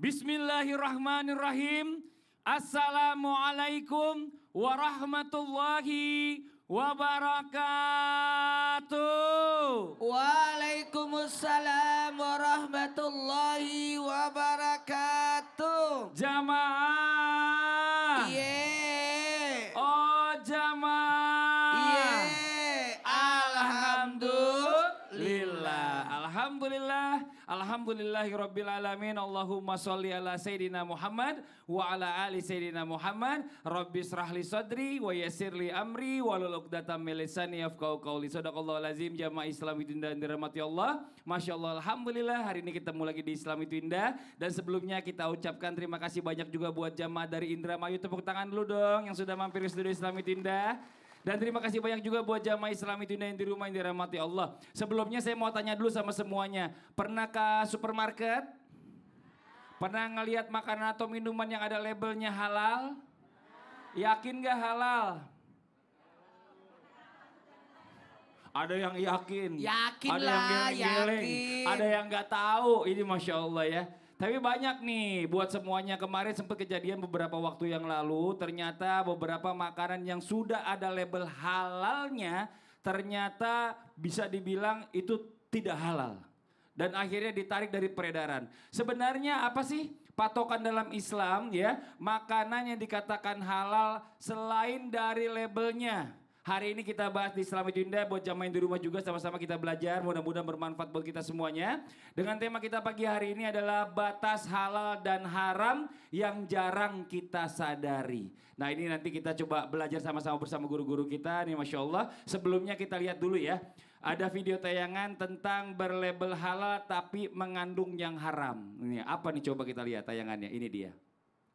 Bismillahirrahmanirrahim. Assalamualaikum warahmatullahi wabarakatuh. Waalaikumsalam warahmatullahi wabarakatuh. Jamaah. Iya. Oh jamaah. Iya. Alhamdulillah. Alhamdulillahirabbil alamin. Allahumma sholli ala sayidina Muhammad wa ala ali sayidina Muhammad. Rabbis rahli sadri wa yassirli amri wahlul 'uqdatam min lisani yafqahu qawli. Shadaqallahul azim. Jamaah Islam itu indah dirahmati Allah. Masyaallah, alhamdulillah hari ini ketemu lagi di Islam itu indah. Dan sebelumnya kita ucapkan terima kasih banyak juga buat jamaah dari Indramayu. Tepuk tangan dulu dong yang sudah mampir di studio Islam itu indah. Dan terima kasih banyak juga buat jamaah Islam itu yang di rumah yang dirahmati Allah. Sebelumnya saya mau tanya dulu sama semuanya. Pernah ke supermarket? Pernah ngelihat makanan atau minuman yang ada labelnya halal? Yakin gak halal? Ada yang yakin. Yakin ada lah, yang geleng-geleng, yakin. ada yang gak tahu. Ini Masya Allah ya. Tapi banyak nih buat semuanya. Kemarin sempat kejadian beberapa waktu yang lalu. Ternyata beberapa makanan yang sudah ada label halalnya. Ternyata bisa dibilang itu tidak halal. Dan akhirnya ditarik dari peredaran. Sebenarnya apa sih patokan dalam Islam ya? Makanan yang dikatakan halal selain dari labelnya. Hari ini kita bahas di Islam itu indah buat jamaah yang di rumah juga sama-sama kita belajar. Mudah-mudahan bermanfaat buat kita semuanya. Dengan tema kita pagi hari ini adalah batas halal dan haram yang jarang kita sadari. Nah ini nanti kita coba belajar sama-sama bersama guru-guru kita nih Masya Allah. Sebelumnya kita lihat dulu ya. Ada video tayangan tentang berlabel halal tapi mengandung yang haram. Ini apa nih coba kita lihat tayangannya, ini dia.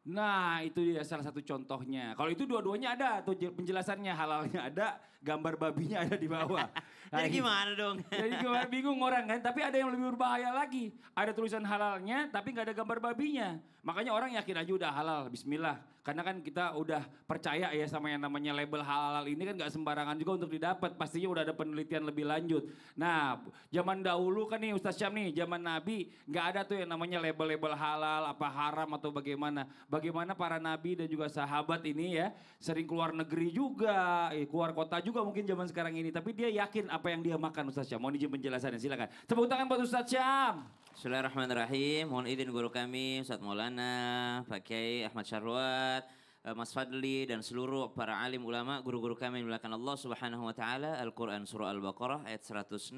Nah itu dia salah satu contohnya. Kalau itu dua-duanya ada tuh penjelasannya, halalnya ada, gambar babinya ada di bawah. Nah, Jadi gimana dong? Jadi gimana, bingung orang kan. Tapi ada yang lebih berbahaya lagi. Ada tulisan halalnya tapi gak ada gambar babinya. Makanya orang yakin aja udah halal, bismillah. Karena kan kita udah percaya ya sama yang namanya label halal ini kan gak sembarangan juga untuk didapat. Pastinya udah ada penelitian lebih lanjut. Nah zaman dahulu kan nih Ustaz Syam nih, zaman Nabi gak ada tuh yang namanya label-label halal, apa haram atau bagaimana. Bagaimana para nabi dan juga sahabat ini ya sering keluar negeri juga, keluar kota juga mungkin zaman sekarang ini. Tapi dia yakin apa yang dia makan Ustaz Syam. Mohon izin penjelasannya, silakan. Tepuk tangan buat Ustaz Syam. Bismillahirrahmanirrahim. Mohon izin guru kami Ustaz Maulana, Pak Kiai Ahmad Syarwat, Mas Fadli dan seluruh para alim ulama, guru-guru kami yang dimuliakan Allah Subhanahu wa taala. Al-Qur'an surah Al-Baqarah ayat 168.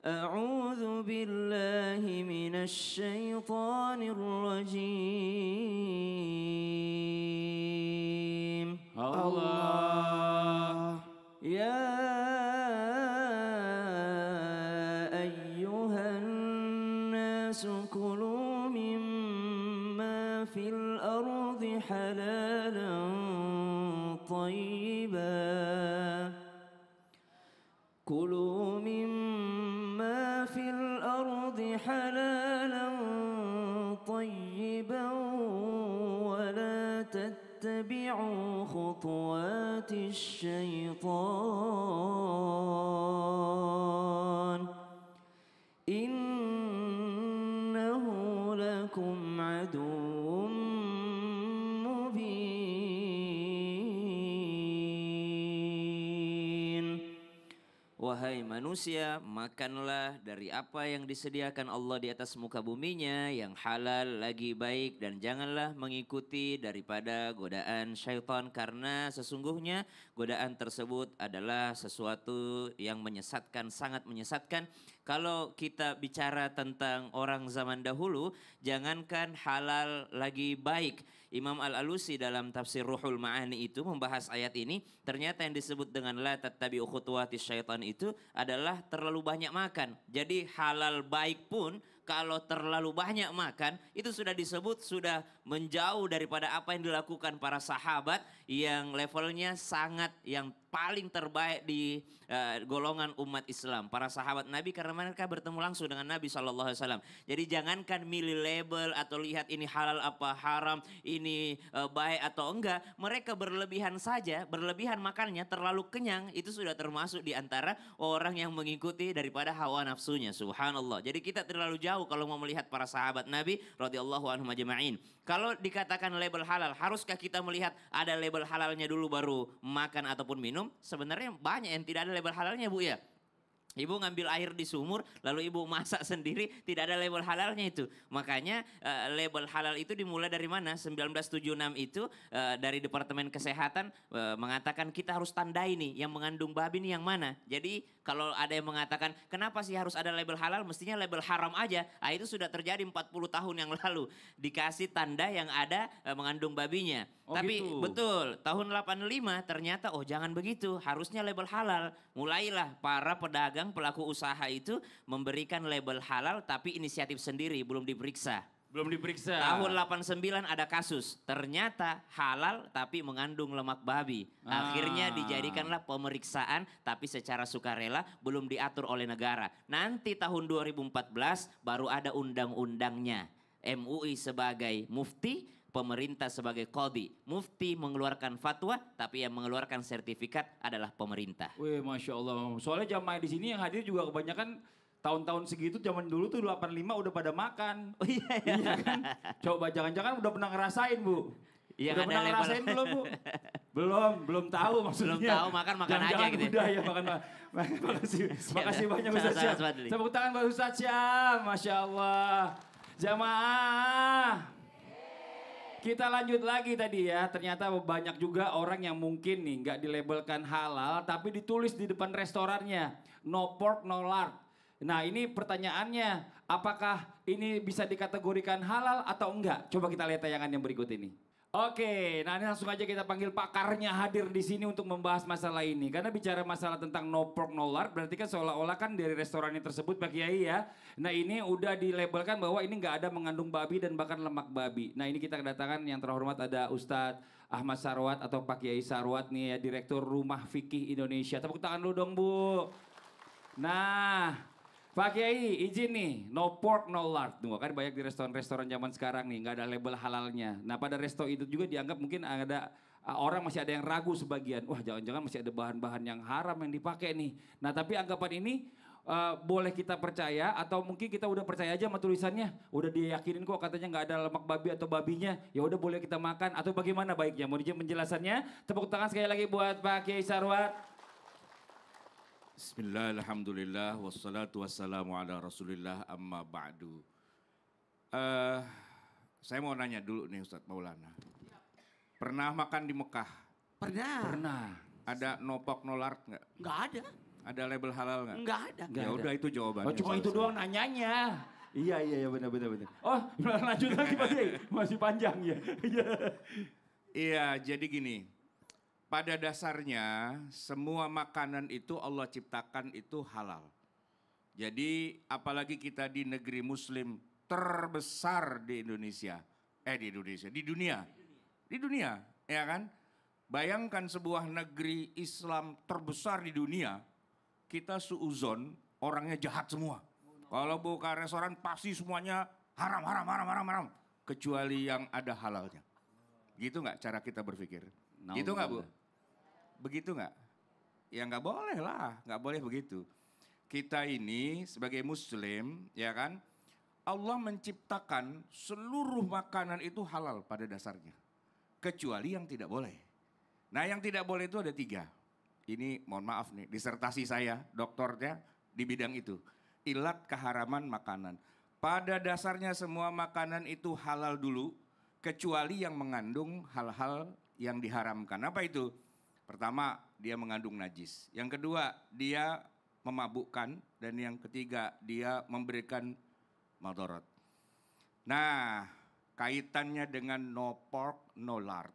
A'udzu billahi minasy syaithanir rajim. Allah. Ya ayyuhan nasu kulu mimma fil ardi halalan thayyiban. Kulu mimma fil ardi halalan thayyiban wa la tattabi'u khutuwati syaitan. Innahu lakum aduwwum mubin. Wahai manusia, makanlah dari apa yang disediakan Allah di atas muka buminya yang halal lagi baik, dan janganlah mengikuti daripada godaan syaitan, karena sesungguhnya godaan tersebut adalah sesuatu yang menyesatkan, sangat menyesatkan. Kalau kita bicara tentang orang zaman dahulu, jangankan halal lagi baik. Imam Al-Alusi dalam tafsir Ruhul Ma'ani itu membahas ayat ini. Ternyata yang disebut dengan la tattabi'u khutuwatis syaitan itu adalah terlalu banyak makan. Jadi halal baik pun kalau terlalu banyak makan itu sudah disebut sudah menjauh daripada apa yang dilakukan para sahabat yang levelnya sangat yang paling terbaik di golongan umat Islam. Para sahabat Nabi karena mereka bertemu langsung dengan Nabi SAW. Jadi jangankan milih label atau lihat ini halal apa haram, ini baik atau enggak. Mereka berlebihan saja, berlebihan makannya terlalu kenyang itu sudah termasuk di antara orang yang mengikuti daripada hawa nafsunya. Subhanallah. Jadi kita terlalu jauh jauh kalau mau melihat para sahabat Nabi radhiyallahu anhum ajma'in. Kalau dikatakan label halal, haruskah kita melihat ada label halalnya dulu baru makan ataupun minum? Sebenarnya banyak yang tidak ada label halalnya, Bu ya. Ibu ngambil air di sumur, lalu ibu masak sendiri, tidak ada label halalnya itu. Makanya label halal itu dimulai dari mana? 1976 itu dari Departemen Kesehatan mengatakan kita harus tandai nih yang mengandung babi nih yang mana. Jadi kalau ada yang mengatakan kenapa sih harus ada label halal, mestinya label haram aja. Itu sudah terjadi 40 tahun yang lalu. Dikasih tanda yang ada mengandung babinya. Oh, tapi gitu. betul, tahun 85 ternyata jangan begitu, harusnya label halal. Mulailah para pedagang pelaku usaha itu memberikan label halal tapi inisiatif sendiri, belum diperiksa. Belum diperiksa. Tahun 89 ada kasus, ternyata halal tapi mengandung lemak babi. Akhirnya dijadikanlah pemeriksaan tapi secara sukarela, belum diatur oleh negara. Nanti tahun 2014 baru ada undang-undangnya. MUI sebagai mufti, pemerintah sebagai qadhi. Mufti mengeluarkan fatwa, tapi yang mengeluarkan sertifikat adalah pemerintah. Wih, Masya Allah. Soalnya jamaah di sini yang hadir juga kebanyakan tahun-tahun segitu, zaman dulu tuh 85 udah pada makan. Oh iya, iya. Iya kan? Coba jangan-jangan udah pernah ngerasain, Bu. Yang Udah ada pernah label- ngerasain belum, Bu? belum tahu maksudnya. Belum tahu, makan aja Jangan-jangan gitu ya. udah ya makan. Makasih banyak Ustaz Syam. Sama-sama, Fadli. Tepuk tangan buat Ustaz Syam. Masya Allah. Jamaah. Kita lanjut lagi tadi ya, ternyata banyak juga orang yang mungkin nih nggak dilabelkan halal tapi ditulis di depan restorannya, no pork no lard. Nah ini pertanyaannya, apakah ini bisa dikategorikan halal atau enggak? Coba kita lihat tayangan yang berikut ini. Oke, nah ini langsung aja kita panggil pakarnya hadir di sini untuk membahas masalah ini. Karena bicara masalah tentang no pork no lard berarti kan seolah-olah kan dari restoran tersebut Pak Kiai ya. Nah ini udah dilabelkan bahwa ini nggak ada mengandung babi dan bahkan lemak babi. Nah ini kita kedatangan yang terhormat ada Ustadz Ahmad Sarwat atau Pak Kiai Sarwat nih ya, Direktur Rumah Fikih Indonesia. Tepuk tangan dulu dong Bu. Nah Pak Kiai izin nih, no pork no lard. Tuh, kan banyak di restoran-restoran zaman sekarang nih, nggak ada label halalnya. Nah pada resto itu juga dianggap mungkin ada orang masih ada yang ragu sebagian. Wah jangan-jangan masih ada bahan-bahan yang haram yang dipakai nih. Nah tapi anggapan ini boleh kita percaya atau mungkin kita udah percaya aja sama tulisannya. Udah diyakinin kok katanya nggak ada lemak babi atau babinya. Ya udah boleh kita makan atau bagaimana baiknya? Mau dijawab penjelasannya? Tepuk tangan sekali lagi buat Pak Kiai Sarwat. Bismillah, alhamdulillah, wassalatu wassalamu ala rasulillah, amma ba'du. Saya mau nanya dulu nih Ustadz Maulana. Pernah makan di Mekah? Pernah. Pernah. Ada no pork no lard nggak? Nggak ada. Ada label halal nggak? Nggak ada. Nggak Ya ada. udah itu jawabannya. Oh cuma itu selesai. doang nanyanya. Iya benar. Oh lanjut lagi Pak Kiai, masih panjang ya. Iya, jadi gini. Pada dasarnya semua makanan itu Allah ciptakan itu halal. Jadi apalagi kita di negeri muslim terbesar di Indonesia. Di dunia, ya kan? Bayangkan sebuah negeri Islam terbesar di dunia, kita suuzon orangnya jahat semua. Kalau buka restoran pasti semuanya haram. Kecuali yang ada halalnya. Gitu nggak cara kita berpikir? Gitu nggak Bu? Begitu nggak? Ya nggak boleh lah, nggak boleh begitu. Kita ini sebagai muslim, ya kan? Allah menciptakan seluruh makanan itu halal pada dasarnya. Kecuali yang tidak boleh. Nah yang tidak boleh itu ada 3. Ini mohon maaf nih, disertasi saya, doktornya di bidang itu. Ilat keharaman makanan. Pada dasarnya semua makanan itu halal dulu, kecuali yang mengandung hal-hal yang diharamkan. Apa itu? Pertama, dia mengandung najis. Yang kedua, dia memabukkan. Dan yang ketiga, dia memberikan madarat. Nah, kaitannya dengan no pork, no lard.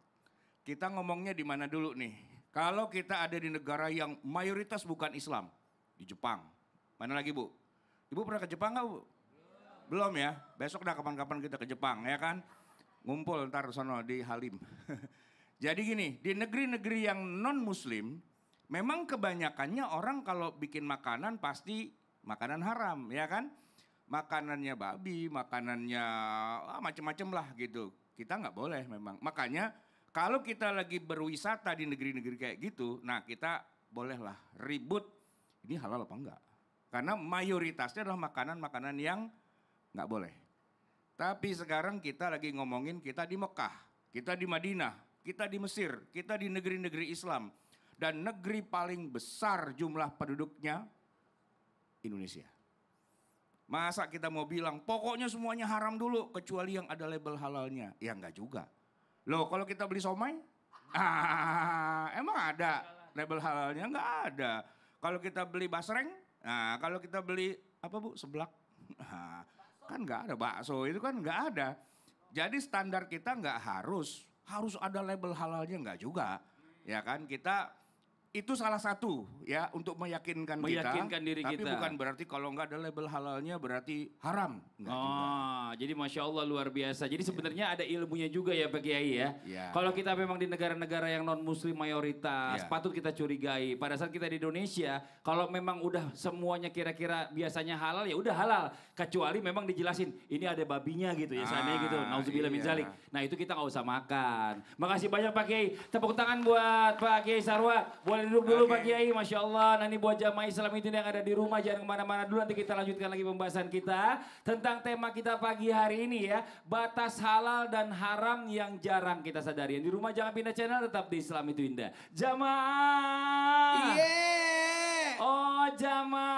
Kita ngomongnya di mana dulu nih? Kalau kita ada di negara yang mayoritas bukan Islam. Di Jepang. Mana lagi Bu? Ibu pernah ke Jepang nggak Bu? Belum ya? Besok dah kapan-kapan kita ke Jepang ya kan? Ngumpul ntar sono di Halim. Jadi gini, di negeri-negeri yang non-muslim, memang kebanyakannya orang kalau bikin makanan pasti makanan haram, ya kan? Makanannya babi, makanannya macam-macam lah gitu. Kita nggak boleh memang. Makanya kalau kita lagi berwisata di negeri-negeri kayak gitu, nah kita bolehlah ribut, ini halal apa enggak? Karena mayoritasnya adalah makanan-makanan yang nggak boleh. Tapi sekarang kita lagi ngomongin kita di Mekah, kita di Madinah, kita di Mesir, kita di negeri-negeri Islam. Dan negeri paling besar jumlah penduduknya Indonesia. Masa kita mau bilang pokoknya semuanya haram dulu kecuali yang ada label halalnya. Ya enggak juga. Loh kalau kita beli somai, emang ada label halalnya? Enggak ada. Kalau kita beli basreng, nah kalau kita beli apa Bu, seblak, kan enggak ada. Bakso itu kan enggak ada. Jadi standar kita enggak harus ada label halalnya, enggak juga. Ya kan, kita itu salah satu ya untuk meyakinkan diri tapi kita. bukan berarti kalau nggak ada label halalnya berarti haram. Enggak juga. Jadi Masya Allah luar biasa. Jadi sebenarnya ada ilmunya juga ya Pak Kiai ya. Ya. Kalau kita memang di negara-negara yang non muslim mayoritas, Ya. patut kita curigai. Pada saat kita di Indonesia, kalau memang udah semuanya kira-kira biasanya halal ya udah halal. Kecuali memang dijelasin, ini ada babinya gitu ya, seandainya gitu. Nauzubillah min Iya. zalik. Nah itu kita nggak usah makan. Makasih banyak Pak Kiai. Tepuk tangan buat Pak Kiai Sarwa. Boleh duduk dulu Oke. Pak Kiai, Masya Allah. Nah ini buat jamaah Islam itu yang ada di rumah, jangan kemana-mana dulu. Nanti kita lanjutkan lagi pembahasan kita tentang tema kita pagi hari ini ya. Batas halal dan haram yang jarang kita sadari. Yang di rumah jangan pindah channel, tetap di Islam itu Indah. Jamaah. Iya. Oh jamaah.